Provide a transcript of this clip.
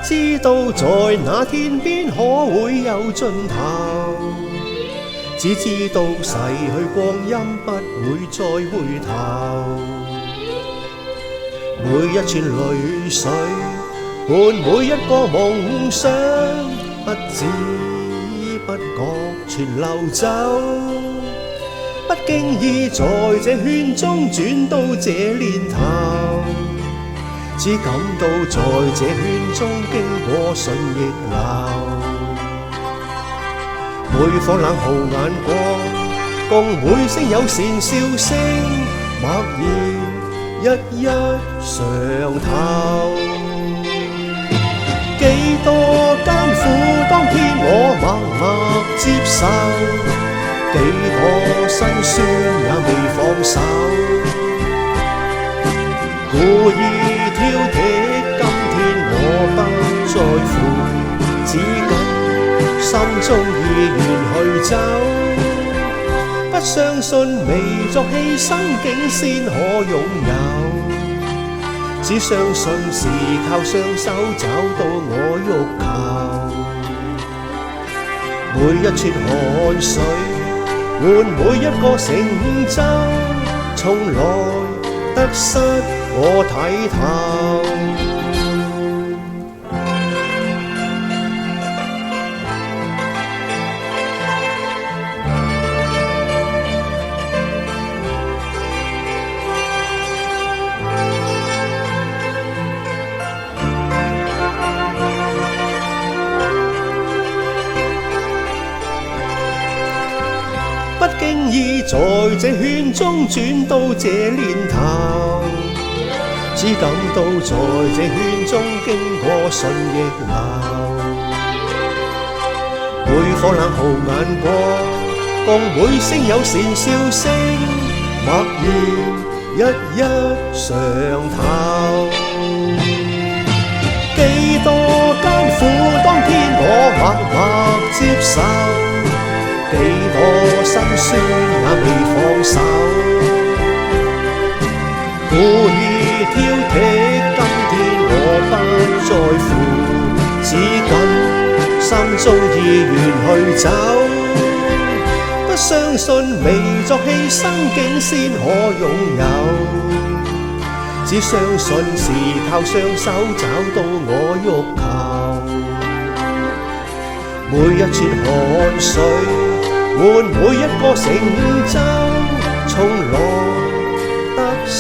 知道在那天邊可會有盡頭，只知道逝去光陰不會再回頭。每一串淚水伴每一個夢想，不知不覺全流走，不經意在這圈中轉到這年頭，只感到在這圈中經過順逆流。每顆冷酷眼光，共每聲友善笑聲，默然一一上頭。幾多艱苦當天我默默接受，幾多辛酸也未放手，故意挑剔，今天我不在乎，只跟心中意願去走。不相信未作犧牲竟先可擁有，只相信是靠雙手找到我欲求。每一串汗水換每一個成就，從來得失我睇透。不經意在這圈中轉到這年頭，只感到在這圈中經過順逆流。每顆冷酷眼光，共每聲友善笑聲，默然一一上頭。幾多艱苦當天我默默接受，幾多辛酸也未放手，故意挑剔，今天我不在乎，只跟心中意願去走。不相信未作犧牲竟先可擁有，只相信是靠雙手找到我欲求。每一串汗水換每一個成就，從來得失